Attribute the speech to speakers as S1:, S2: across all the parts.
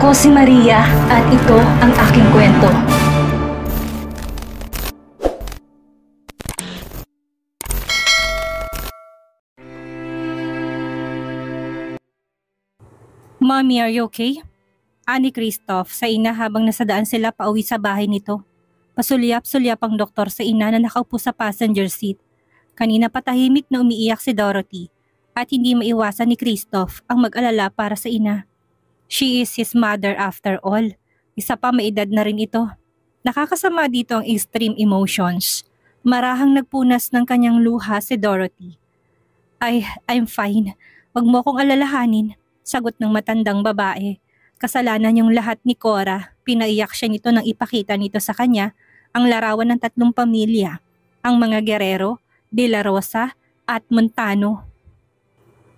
S1: Ako si Maria at ito ang aking kwento.
S2: Mommy, are you okay? Ani Christoph sa ina habang nasa daan sila pauwi sa bahay nito. Pasulyap-sulyap ang doktor sa ina na nakaupo sa passenger seat. Kanina pa tahimik na umiiyak si Dorothy at hindi maiwasan ni Christoph ang mag-alala para sa ina. She is his mother after all. Isa pa may edad na rin ito. Nakakasama dito ang extreme emotions. Marahang nagpunas ng kanyang luha si Dorothy. I'm fine. Wag mo akong alalahanin. Sagot ng matandang babae. Kasalanan yung lahat ni Cora. Pinaiyak siya nito nang ipakita nito sa kanya ang larawan ng 3 pamilya. Ang mga Guerrero, De La Rosa at Montano.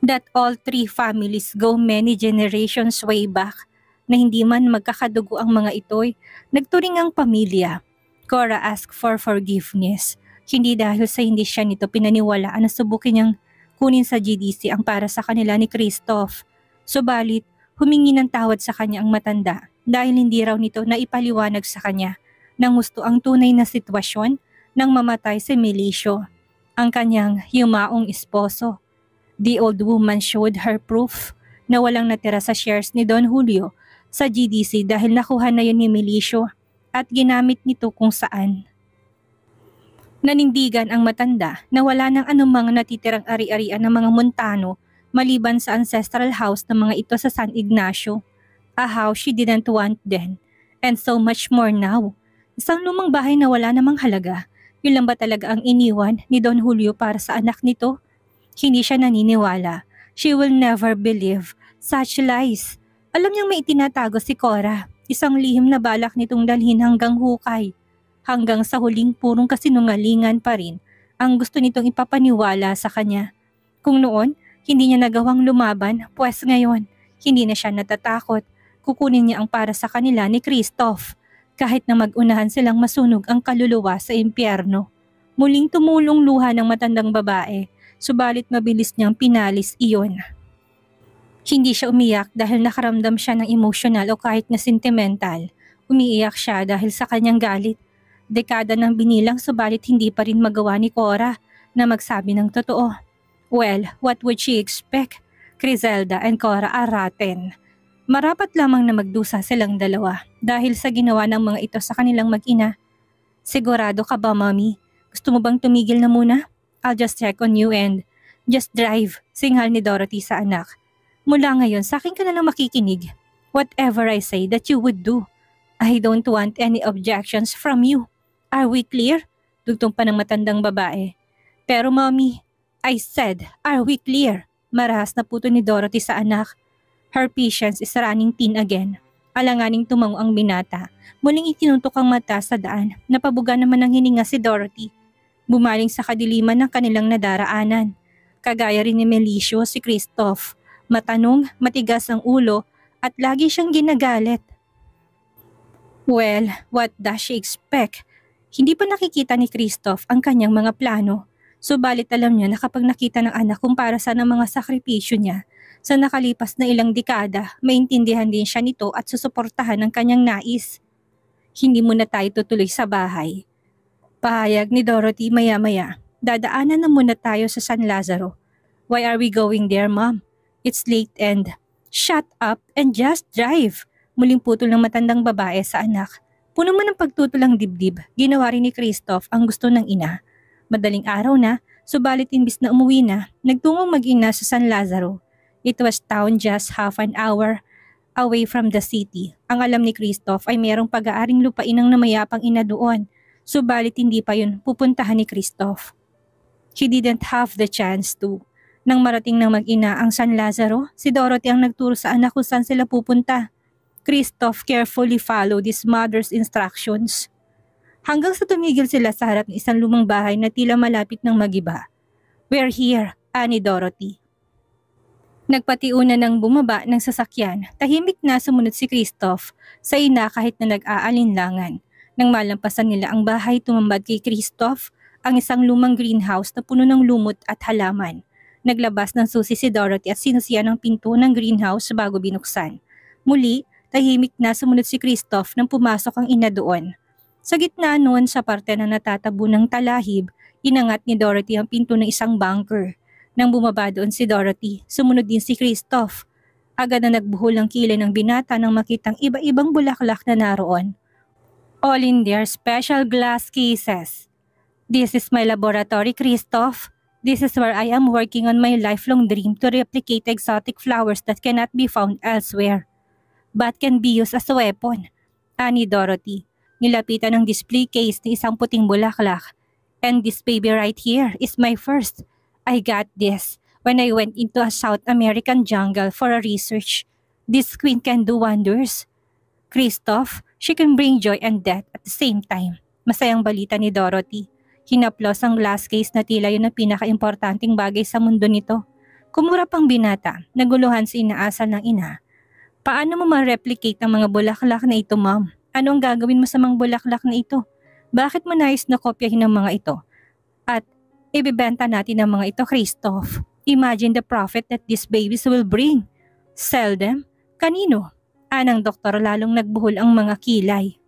S2: That all 3 families go many generations way back na hindi man magkakadugo ang mga ito'y nagturing ang pamilya. Cora asked for forgiveness. Hindi dahil sa hindi siya nito pinaniwalaan na subukin niyang kunin sa GDC ang para sa kanila ni Christoph. Subalit, humingi ng tawad sa kanya ang matanda dahil hindi raw nito naipaliwanag sa kanya nang gusto ang tunay na sitwasyon nang mamatay si Milicio, ang kanyang yumaong esposo. The old woman showed her proof na walang natira sa shares ni Don Julio sa GDC dahil nakuha na yun ni Milicio at ginamit nito kung saan. Nanindigan ang matanda na wala nang anumang natitirang ari-arian ng mga Montano maliban sa ancestral house ng mga ito sa San Ignacio, a house she didn't want then, and so much more now. Isang lumang bahay na wala namang halaga, yun lang ba talaga ang iniwan ni Don Julio para sa anak nito? Hindi siya naniniwala. She will never believe such lies. Alam niyang may itinatago si Cora, isang lihim na balak nitong dalhin hanggang hukay. Hanggang sa huling purong kasinungalingan pa rin ang gusto nitong ipapaniwala sa kanya. Kung noon, hindi niya nagawang lumaban, pues ngayon, hindi na siya natatakot. Kukunin niya ang para sa kanila ni Christoph, kahit na mag-unahan silang masunog ang kaluluwa sa impyerno. Muling tumulong luha ng matandang babae, subalit mabilis niyang pinalis iyon. Hindi siya umiyak dahil nakaramdam siya ng emosyonal o kahit na sentimental. Umiiyak siya dahil sa kanyang galit. Dekada nang binilang subalit hindi pa rin magawa ni Cora na magsabi ng totoo. Well, what would she expect? Criselda and Cora are rotten. Marapat lamang na magdusa silang dalawa dahil sa ginawa ng mga ito sa kanilang mag-ina. Sigurado ka ba, Mommy? Gusto mo bang tumigil na muna? I'll just check on you and just drive, singhal ni Dorothy sa anak. Mula ngayon, sa akin ka na lang makikinig. Whatever I say that you would do. I don't want any objections from you. Are we clear? Dugtong pa ng matandang babae. Pero Mommy, I said, are we clear? Marahas na puto ni Dorothy sa anak. Her patience is running thin again. Alanganing tumango ang binata. Muling itinuntok ang mata sa daan. Napabuga naman ng hininga si Dorothy. Bumaling sa kadiliman ng kanilang nadaraanan. Kagaya rin ni Milicio si Christoph. Matanong, matigas ang ulo at lagi siyang ginagalit. Well, what does she expect? Hindi pa nakikita ni Christoph ang kanyang mga plano. Subalit alam niya na kapag nakita ng anak kung para saan ang mga sakripisyo niya, sa nakalipas na ilang dekada, maintindihan din siya nito at susuportahan ang kanyang nais. Hindi muna tayo tutuloy sa bahay. Pahayag ni Dorothy maya-maya, dadaanan na muna tayo sa San Lazaro. Why are we going there, Mom? It's late and... Shut up and just drive! Muling putol ng matandang babae sa anak. Puno man ng pagtutol ang dibdib, ginawa rin ni Christoph ang gusto ng ina. Madaling araw na, subalit imbis na umuwi na, nagtungong mag-ina sa San Lazaro. It was town just half an hour away from the city. Ang alam ni Christoph ay mayroong pag-aaring lupain ng namayapang ina doon, subalit hindi pa yun pupuntahan ni Christoph. He didn't have the chance to. Nang marating ng mag-ina ang San Lazaro, si Dorothy ang nagturo sa anak kung saan sila pupunta. Christoph carefully followed his mother's instructions. Hanggang sa tumigil sila sa harap ng isang lumang bahay na tila malapit ng magiba. We're here, ani Dorothy. Nagpatiuna ng bumaba ng sasakyan, tahimik na sumunod si Christoph sa ina kahit na nag-aalinlangan. Nang malampasan nila ang bahay, tumambad kay Christoph ang isang lumang greenhouse na puno ng lumot at halaman. Naglabas ng susi si Dorothy at sinusiyan ang pinto ng greenhouse bago binuksan. Muli, Tahimik na sumunod si Christoph nang pumasok ang ina doon. Sa gitna noon sa parte na natatabu ng talahib, inangat ni Dorothy ang pinto ng isang bunker. Nang bumaba doon si Dorothy, sumunod din si Christoph. Agad na nagbuhol ang kilay ng binata nang makitang iba-ibang bulaklak na naroon. All in their special glass cases. This is my laboratory, Christoph. This is where I am working on my lifelong dream to replicate exotic flowers that cannot be found elsewhere, but can be used as a weapon. Ani Dorothy, nilapitan ng display case ni isang puting bulaklak. And this baby right here is my first. I got this when I went into a South American jungle for a research. This queen can do wonders. Christoph, she can bring joy and death at the same time. Masayang balita ni Dorothy. Hinaplos ang glass case na tila yun ang pinaka-importanting bagay sa mundo nito. Kumura pang binata, naguluhan sa inaasal ng ina. Paano mo ma-replicate ang mga bulaklak na ito, ma'am? Ano ang gagawin mo sa mga bulaklak na ito? Bakit mo nais na kopyahin ang mga ito? At ibibenta natin ang mga ito, Christoph. Imagine the profit that these babies will bring. Sell them? Kanino? Anang doktor lalong nagbuhol ang mga kilay.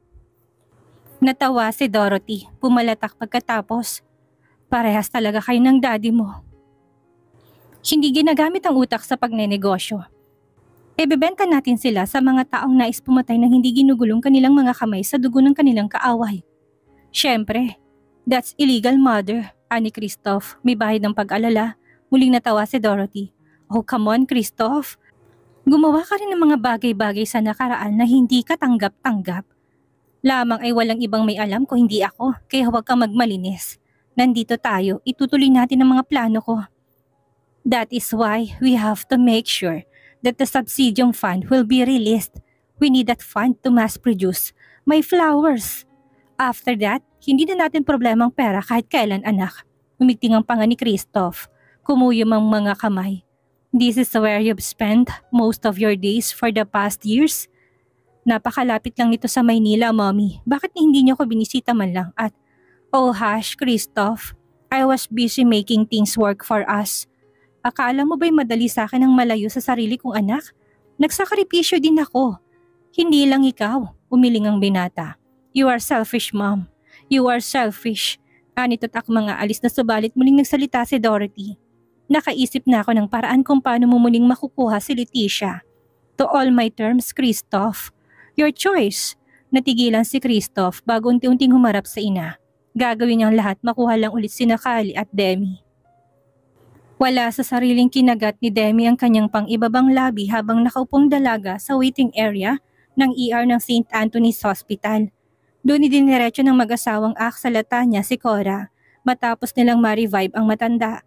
S2: Natawa si Dorothy, pumalatak pagkatapos. Parehas talaga kayo ng daddy mo. Hindi ginagamit ang utak sa pagnenegosyo. Ibebenta natin sila sa mga taong nais pumatay nang hindi ginugulong kanilang mga kamay sa dugo ng kanilang kaaway. Siyempre, that's illegal, mother. Ani Christoph, may bahid ng pag-alala. Muling natawa si Dorothy. Oh, come on, Christoph. Gumawa ka rin ng mga bagay-bagay sa nakaraan na hindi ka tanggap-tanggap. Lamang ay walang ibang may alam ko hindi ako, kaya huwag kang magmalinis. Nandito tayo, itutuloy natin ang mga plano ko. That is why we have to make sure that the subsidium fund will be released. We need that fund to mass produce my flowers. After that, hindi na natin problemang pera kahit kailan, anak. Umiting ang panga ni Christoph. Kumuyom ang mga kamay. This is where you've spent most of your days for the past years. Napakalapit lang nito sa Maynila, Mommy. Bakit hindi niyo ko binisita man lang? At, oh hush, Christoph. I was busy making things work for us. Akala mo ba'y madali sa akin ang malayo sa sarili kong anak? Nagsakripisyo din ako. Hindi lang ikaw, umiling ang binata. You are selfish, Mom. You are selfish. Anito't mga alis na subalit muling nagsalita si Dorothy. Nakaisip na ako ng paraan kung paano mo muling makukuha si Leticia. To all my terms, Christoph. Your choice. Natigilan si Christoph bago unti-unting humarap sa ina. Gagawin niyang lahat makuha lang ulit sina Kali at Demi. Wala sa sariling kinagat ni Demi ang kanyang pang-ibabang labi habang nakaupong dalaga sa waiting area ng ER ng St. Anthony's Hospital. Doon idiniretso ng mag-asawang aksalata niya si Cora matapos nilang ma-revive ang matanda.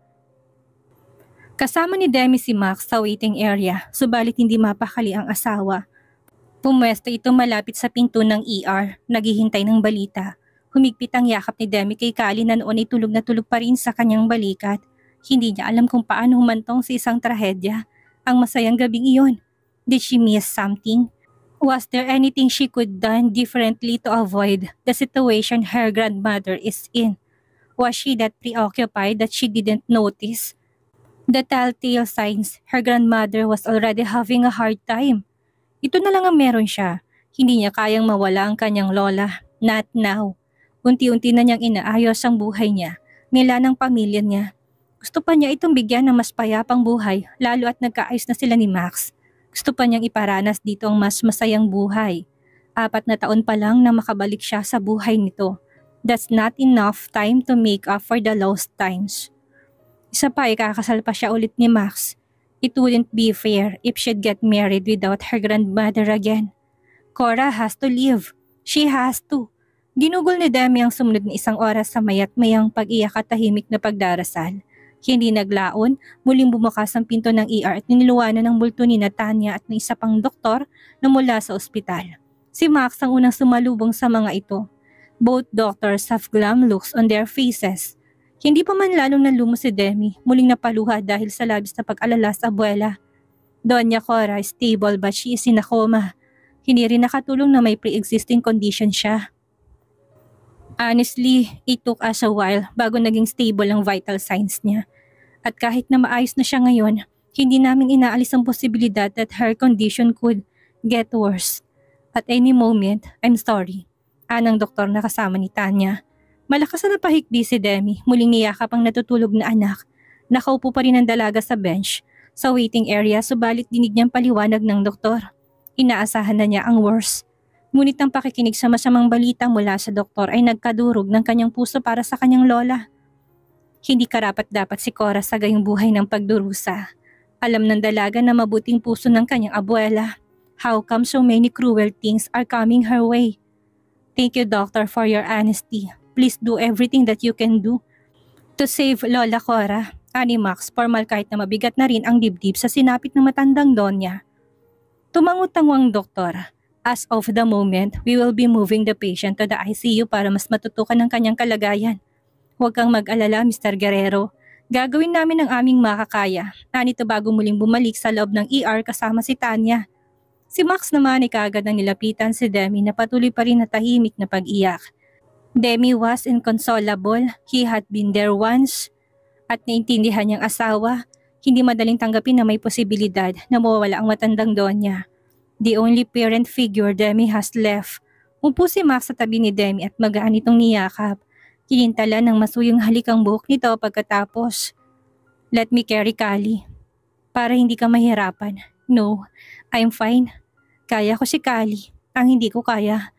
S2: Kasama ni Demi si Max sa waiting area, subalit hindi mapakali ang asawa. Pumwesto ito malapit sa pinto ng ER, naghihintay ng balita. Humigpit ang yakap ni Demi kay Kali na noon ay tulog na tulog pa rin sa kanyang balikat. Hindi niya alam kung paano humantong sa isang trahedya. Ang masayang gabing iyon. Did she miss something? Was there anything she could done differently to avoid the situation her grandmother is in? Was she that preoccupied that she didn't notice the telltale signs her grandmother was already having a hard time? Ito na lang ang meron siya. Hindi niya kayang mawala ang kanyang lola. Not now. Unti-unti na niyang inaayos ang buhay niya, nila ng pamilya niya. Gusto pa niya itong bigyan ng mas payapang buhay, lalo at nagkaayos na sila ni Max. Gusto pa niyang iparanas dito ang mas masayang buhay. 4 na taon pa lang na makabalik siya sa buhay nito. That's not enough time to make up for the lost times. Isa pa, ikakasal pa siya ulit ni Max. It wouldn't be fair if she'd get married without her grandmother again. Cora has to leave. She has to. Ginugol ni Demi ang sumunod na 1 oras sa mayat mayang pag-iyak at tahimik na pagdarasal. Hindi naglaon, muling bumukas ang pinto ng ER at niniluwanan ng multo ni Tanya at ng isa pang doktor na mula sa ospital. Si Max ang unang sumalubong sa mga ito. Both doctors have glum looks on their faces. Hindi pa man lalong nalumo si Demi, muling napaluha dahil sa labis na pag-alala sa abuela. Doña Cora is stable but she is in a coma. Hindi rin nakatulong na may pre-existing condition siya. Honestly, it took us a while bago naging stable ang vital signs niya. At kahit na maayos na siya ngayon, hindi namin inaalis ang posibilidad that her condition could get worse. At any moment, I'm sorry. Anang doktor na kasama ni Tanya. Malakas na napahikbi si Demi, muling niyakap ang natutulog na anak. Nakaupo pa rin ang dalaga sa bench, sa waiting area, subalit dinig niyang paliwanag ng doktor. Inaasahan na niya ang worst. Ngunit ang pakikinig sa masamang balita mula sa doktor ay nagkadurog ng kanyang puso para sa kanyang lola. Hindi karapat-dapat si Cora sa gayong buhay ng pagdurusa. Alam ng dalaga na mabuting puso ng kanyang abuela. How come so many cruel things are coming her way? Thank you, doctor, for your honesty. Please do everything that you can do to save Lola Cora. Ani Max, formal kahit na mabigat na rin ang dibdib sa sinapit ng matandang Donya. Tumangutango ang doktor. As of the moment, we will be moving the patient to the ICU para mas matutukan ang kanyang kalagayan. Huwag kang mag-alala, Mr. Guerrero. Gagawin namin ang aming makakaya. Anito bago muling bumalik sa loob ng ER kasama si Tanya. Si Max naman ay kaagad nang nilapitan si Demi na patuloy pa rin na tahimik na pag-iyak. Demi was inconsolable. He had been there once. At naintindihan niyang asawa, hindi madaling tanggapin na may posibilidad na mawawala ang matandang Donya. The only parent figure Demi has left. Umupo si Max sa tabi ni Demi at magaan itong niyakap. Kinintala ng masuyong halik ang buhok nito pagkatapos. Let me carry Kali. Para hindi ka mahirapan. No, I'm fine. Kaya ko si Kali. Ang hindi ko kaya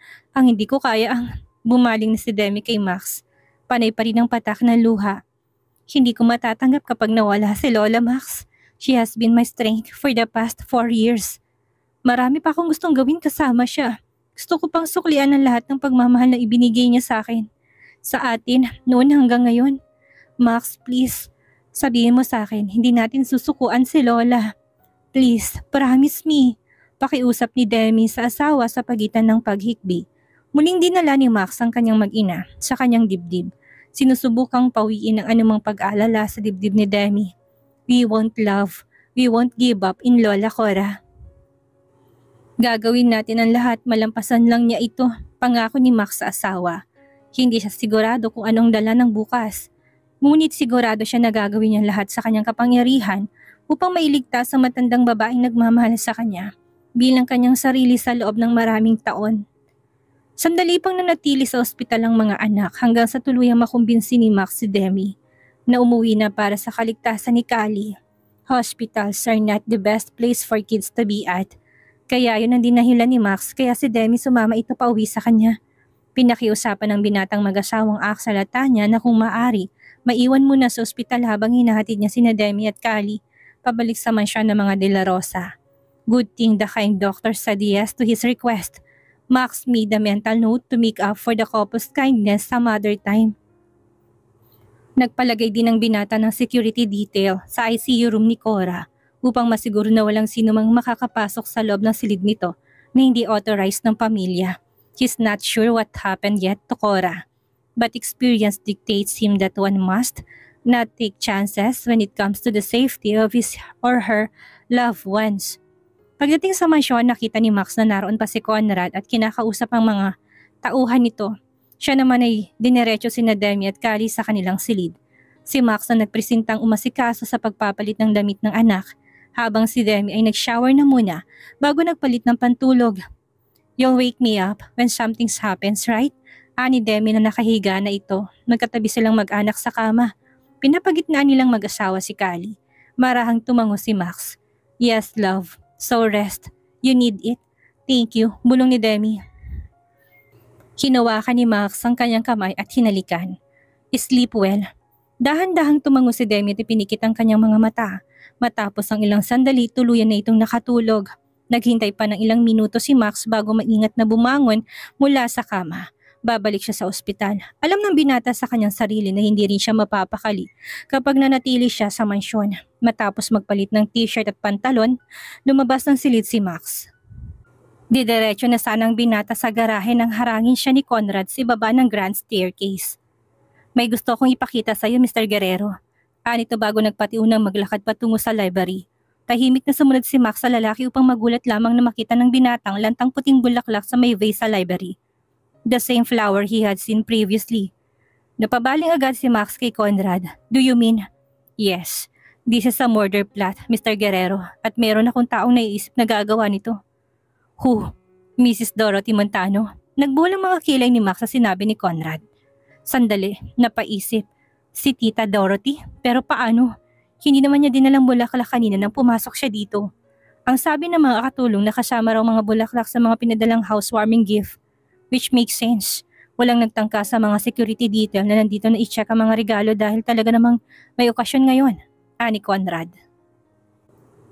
S2: ang bumaling na si Demi kay Max. Panay pa rin ang patak na luha. Hindi ko matatanggap kapag nawala si Lola Max. She has been my strength for the past 4 years. Marami pa akong gustong gawin kasama siya. Gusto ko pang suklian ang lahat ng pagmamahal na ibinigay niya sa akin. Sa atin, noon hanggang ngayon. Max, please, sabihin mo sa akin, hindi natin susukuan si Lola. Please, promise me. Pakiusap ni Demi sa asawa sa pagitan ng paghikbi. Muling dinala ni Max ang kanyang mag-ina sa kanyang dibdib. Sinusubukang pawiin ang anumang pag-aalala sa dibdib ni Demi. We won't love. We won't give up in Lola Cora. Gagawin natin ang lahat, malampasan lang niya ito, pangako ni Max sa asawa. Hindi siya sigurado kung anong dala ng bukas. Ngunit sigurado siya na gagawin niya lahat sa kanyang kapangyarihan upang mailigtas sa matandang babaeng nagmamahal sa kanya bilang kanyang sarili sa loob ng maraming taon. Sandali pang nanatili sa ospital ang mga anak hanggang sa tuluyang makumbinsi ni Max si Demi na umuwi na para sa kaligtasan ni Kali. Hospitals are not the best place for kids to be at. Kaya yun ang dinahilan ni Max kaya si Demi sumama ito pauwi sa kanya. Pinakiusapan ng binatang mag-asawang Axel at Tanya na kung maaari, maiwan muna sa ospital habang hinahatid niya sina Demi at Kali pabalik sa mansyon ng mga De La Rosa. Good thing the kind doctor said yes to his request. Max made a mental note to make up for the couple's kindness some other time. Nagpalagay din ang binata ng security detail sa ICU room ni Cora upang masiguro na walang sino mang makakapasok sa loob ng silid nito na hindi authorized ng pamilya. He's not sure what happened yet to Cora, but experience dictates him that one must not take chances when it comes to the safety of his or her loved ones. Pagdating sa mansyon, nakita ni Max na naroon pa si Conrad at kinakausap ang mga tauhan nito. Siya naman ay dinerecho sina Demi at Kali sa kanilang silid. Si Max na nagpresentang umasikaso sa pagpapalit ng damit ng anak, habang si Demi ay nag-shower na muna bago nagpalit ng pantulog. You'll wake me up when something happens, right? Ani Demi na nakahiga na ito. Nagkatabi silang mag-anak sa kama. Pinapagitnaan nilang mag-asawa si Kali. Marahang tumango si Max. Yes, love. So rest. You need it. Thank you, bulong ni Demi. Hinawakan ni Max ang kanyang kamay at hinalikan. Sleep well. Dahan-dahang tumango si Demi at pinikit ang kanyang mga mata. Matapos ang ilang sandali, tuluyan na itong nakatulog. Naghintay pa ng ilang minuto si Max bago maingat na bumangon mula sa kama. Babalik siya sa ospital. Alam ng binata sa kanyang sarili na hindi rin siya mapapakali kapag nanatili siya sa mansyon. Matapos magpalit ng t-shirt at pantalon, lumabas ng silid si Max. Didiretso na sanang binata sa garahe nang harangin siya ni Conrad sa baba ng grand staircase. May gusto kong ipakita sa iyo, Mr. Guerrero. Anito bago nagpatiunang maglakad patungo sa library. Tahimik na sumunod si Max sa lalaki upang magulat lamang na makita ng binatang lantang puting bulaklak sa may vase sa library. The same flower he had seen previously. Napabaling agad si Max kay Conrad. Do you mean? Yes. This is a murder plot, Mr. Guerrero, at meron akong taong naiisip na gagawa nito. Who? Mrs. Dorothy Montano, nagbulang mga kilay ni Max sa sinabi ni Conrad. Sandali, napaisip. Si Tita Dorothy? Pero paano? Hindi naman niya dinalang bulaklak kanina nang pumasok siya dito. Ang sabi ng mga katulong na kasama raw mga bulaklak sa mga pinadalang housewarming gift. Which makes sense. Walang nagtangka sa mga security detail na nandito na i-check ang mga regalo dahil talaga namang may okasyon ngayon, ani Conrad.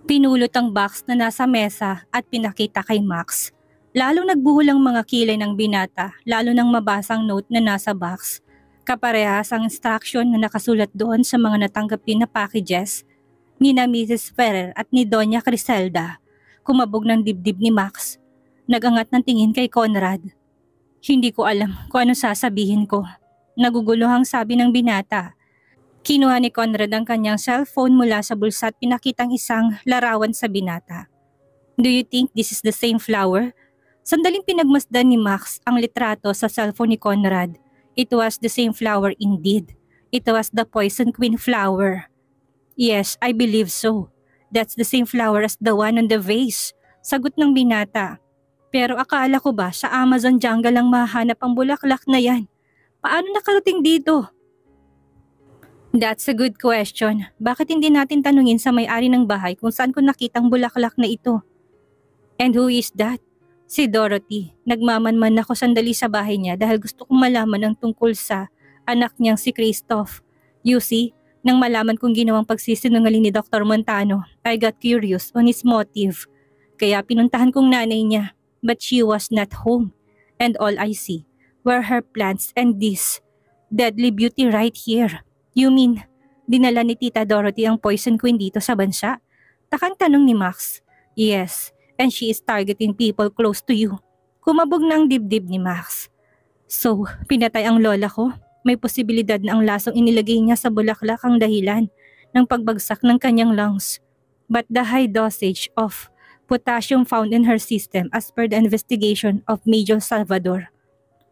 S2: Pinulot ang box na nasa mesa at pinakita kay Max. Lalong nagbuhol ang mga kilay ng binata, lalo nang mabasang note na nasa box. Kaparehas ang instruction na nakasulat doon sa mga natanggapin na packages ni na Mrs. Ferrer at ni Doña Criselda. Kumabog ng dibdib ni Max. Nagangat ng tingin kay Conrad. Hindi ko alam kung ano sasabihin ko. Naguguluhang sabi ng binata. Kinuha ni Conrad ang kanyang cellphone mula sa bulsa at pinakitang isang larawan sa binata. Do you think this is the same flower? Sandaling pinagmasdan ni Max ang litrato sa cellphone ni Conrad. It was the same flower indeed. It was the Poison Queen flower. Yes, I believe so. That's the same flower as the one on the vase. Sagot ng binata. Pero akala ko ba sa Amazon jungle lang mahanap ang bulaklak na yan? Paano nakarating dito? That's a good question. Bakit hindi natin tanungin sa may-ari ng bahay kung saan ko nakitang bulaklak na ito? And who is that? Si Dorothy. Nagmamanman ako sandali sa bahay niya dahil gusto kong malaman ang tungkol sa anak niyang si Christoph. You see, nang malaman kong ginawang pagsisinungaling ni Dr. Montano, I got curious on his motive. Kaya pinuntahan kong nanay niya, but she was not home. And all I see were her plants and this deadly beauty right here. You mean, dinala ni Tita Dorothy ang Poison Queen dito sa bansa? Takang tanong ni Max. Yes, and she is targeting people close to you. Kumabog ng dibdib ni Max. So, pinatay ang lola ko? May posibilidad na ang lasong inilagay niya sa bulaklak ang dahilan ng pagbagsak ng kanyang lungs. But the high dosage of potassium found in her system as per the investigation of Major Salvador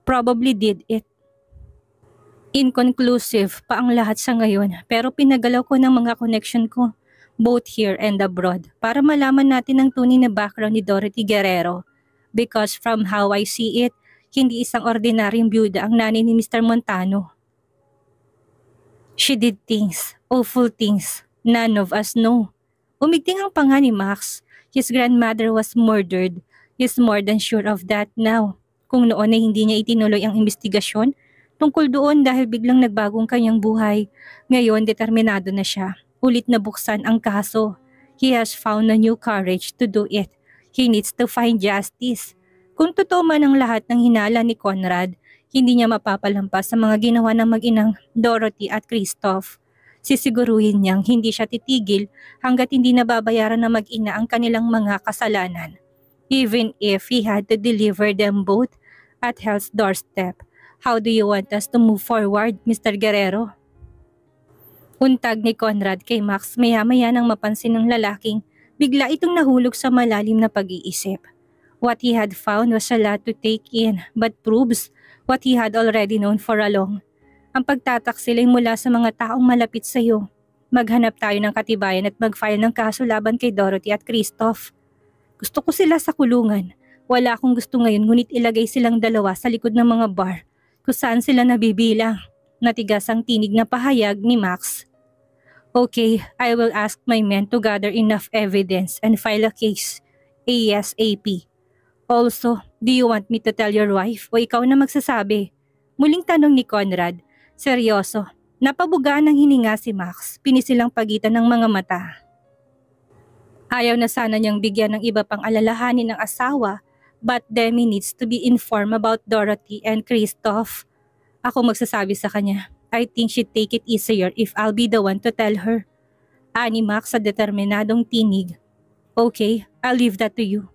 S2: probably did it. Inconclusive pa ang lahat sa ngayon pero pinagalaw ko ng mga connection ko both here and abroad para malaman natin ang tunay na background ni Dorothy Guerrero because from how I see it, hindi isang ordinaryong byuda ang nanay ni Mr. Montano. She did things, awful things, none of us know. Umigting ang panga ni Max. His grandmother was murdered. He's more than sure of that now. Kung noon ay hindi niya itinuloy ang investigasyon, tungkol doon dahil biglang nagbagong kanyang buhay. Ngayon determinado na siya. Ulit na buksan ang kaso. He has found a new courage to do it. He needs to find justice. Kung totoo man ang lahat ng hinala ni Conrad, hindi niya mapapalampas sa mga ginawa ng mag-inang Dorothy at Christoph. Sisiguruhin niyang hindi siya titigil hanggat hindi nababayaran ng mag-ina ang kanilang mga kasalanan. Even if he had to deliver them both at hell's doorstep. How do you want us to move forward, Mr. Guerrero? Untag ni Conrad kay Max maya-maya nang mapansin ng lalaking bigla itong nahulog sa malalim na pag-iisip. What he had found was a lot to take in but proves what he had already known for a long. Ang pagtataksil ay mula sa mga taong malapit sa iyo. Maghanap tayo ng katibayan at mag-file ng kaso laban kay Dorothy at Christoph. Gusto ko sila sa kulungan. Wala akong gusto ngayon ngunit ilagay silang dalawa sa likod ng mga bar kung saan sila nabibilang. Natigas ang tinig na pahayag ni Max. Okay, I will ask my men to gather enough evidence and file a case ASAP. Also, do you want me to tell your wife o ikaw na magsasabi? Muling tanong ni Conrad. Seryoso, napabugaan ng hininga si Max, pinisilang pagitan ng mga mata. Ayaw na sana niyang bigyan ng iba pang alalahanin ng asawa, but Demi needs to be informed about Dorothy and Christoph. Ako magsasabi sa kanya, I think she'd take it easier if I'll be the one to tell her. Ani Max sa determinadong tinig. Okay, I'll leave that to you.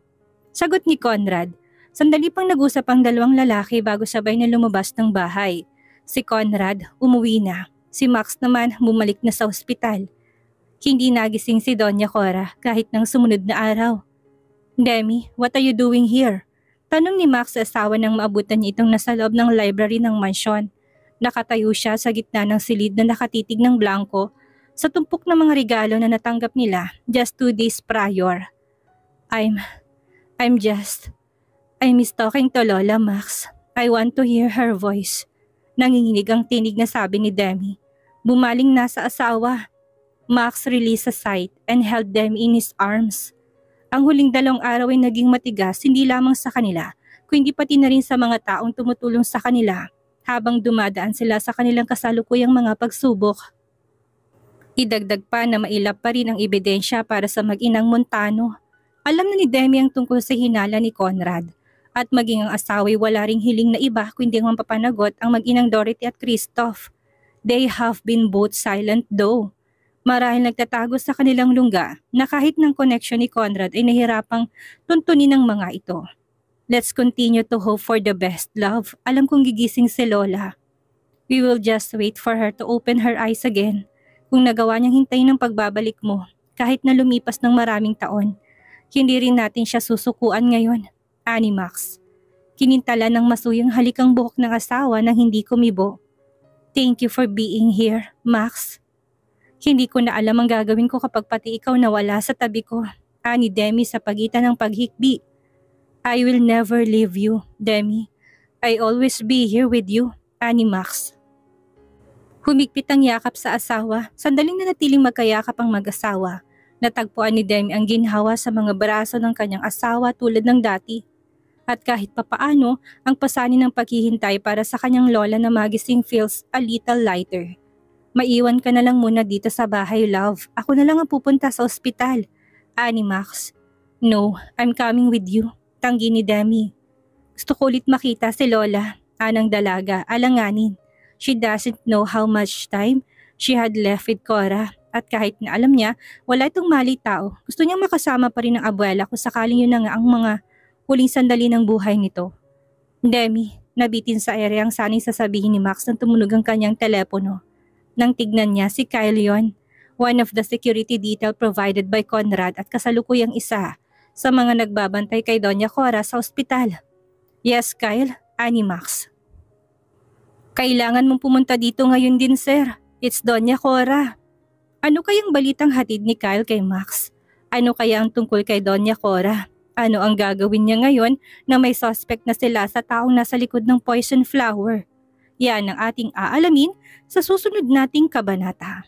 S2: Sagot ni Conrad. Sandali pang nag-usap ang dalawang lalaki bago sabay na lumabas ng bahay. Si Conrad umuwi na. Si Max naman bumalik na sa ospital. Hindi nagising si Doña Cora kahit ng sumunod na araw. Demi, what are you doing here? Tanong ni Max sa asawa nang maabutan niya itong nasa loob ng library ng mansyon. Nakatayo siya sa gitna ng silid na nakatitig ng blanco sa tumpok ng mga regalo na natanggap nila just 2 days prior. I'm I miss talking to Lola, Max. I want to hear her voice. Nanginginig ang tinig na sabi ni Demi. Bumaling na sa asawa. Max released a sigh and held them in his arms. Ang huling 2 araw ay naging matigas hindi lamang sa kanila, kundi pati na rin sa mga taong tumutulong sa kanila habang dumadaan sila sa kanilang kasalukuyang mga pagsubok. Idagdag pa na mailap pa rin ang ebidensya para sa mag-inang Montano. Alam na ni Demi ang tungkol sa hinala ni Conrad at maging ang asawa'y wala ring hiling na iba kundi ang mapapanagot ang mag-inang Dorothy at Christoph. They have been both silent though. Marahil nagtatago sa kanilang lungga na kahit ng connection ni Conrad ay nahirapang tuntunin ng mga ito. Let's continue to hope for the best, love. Alam kong gigising si Lola. We will just wait for her to open her eyes again. Kung nagawa niyang hintayin ang pagbabalik mo, kahit na lumipas ng maraming taon, hindi rin natin siya susukuan ngayon. Ani Max. Kinintala ng masuyang halikang buhok ng asawa nang hindi kumibo. Thank you for being here, Max. Hindi ko na alam ang gagawin ko kapag pati ikaw nawala sa tabi ko. Ani Demi sa pagitan ng paghikbi. I will never leave you, Demi. I always be here with you, Ani Max. Humigpit ang yakap sa asawa, sandaling nanatiling magkayakap ang mag-asawa. Natagpuan ni Demi ang ginhawa sa mga braso ng kanyang asawa tulad ng dati. At kahit papaano, ang pasanin ng paghihintay para sa kanyang lola na magising feels a little lighter. Maiwan ka na lang muna dito sa bahay, love. Ako na lang ang pupunta sa ospital. Ani Max. No, I'm coming with you. Tanggi ni Demi. Gusto ko ulit makita si Lola, anang dalaga, alanganin. She doesn't know how much time she had left with Cora at kahit na alam niya, wala itong mali tao. Gusto niyang makasama pa rin ang abuela kung sakaling yun na nga ang mga huling sandali ng buhay nito. Demi, nabitin sa ere ang sanay sasabihin ni Max nang tumunog ang kanyang telepono. Nang tignan niya si Kyle yon, one of the security detail provided by Conrad at kasalukuyang isa sa mga nagbabantay kay Doña Cora sa ospital. Yes, Kyle, ani Max. Kailangan mong pumunta dito ngayon din, sir. It's Doña Cora. Ano kayang balitang hatid ni Kyle kay Max? Ano kaya ang tungkol kay Doña Cora? Ano ang gagawin niya ngayon na may suspect na sila sa taong nasa likod ng poison flower? Yan ang ating aalamin sa susunod nating kabanata.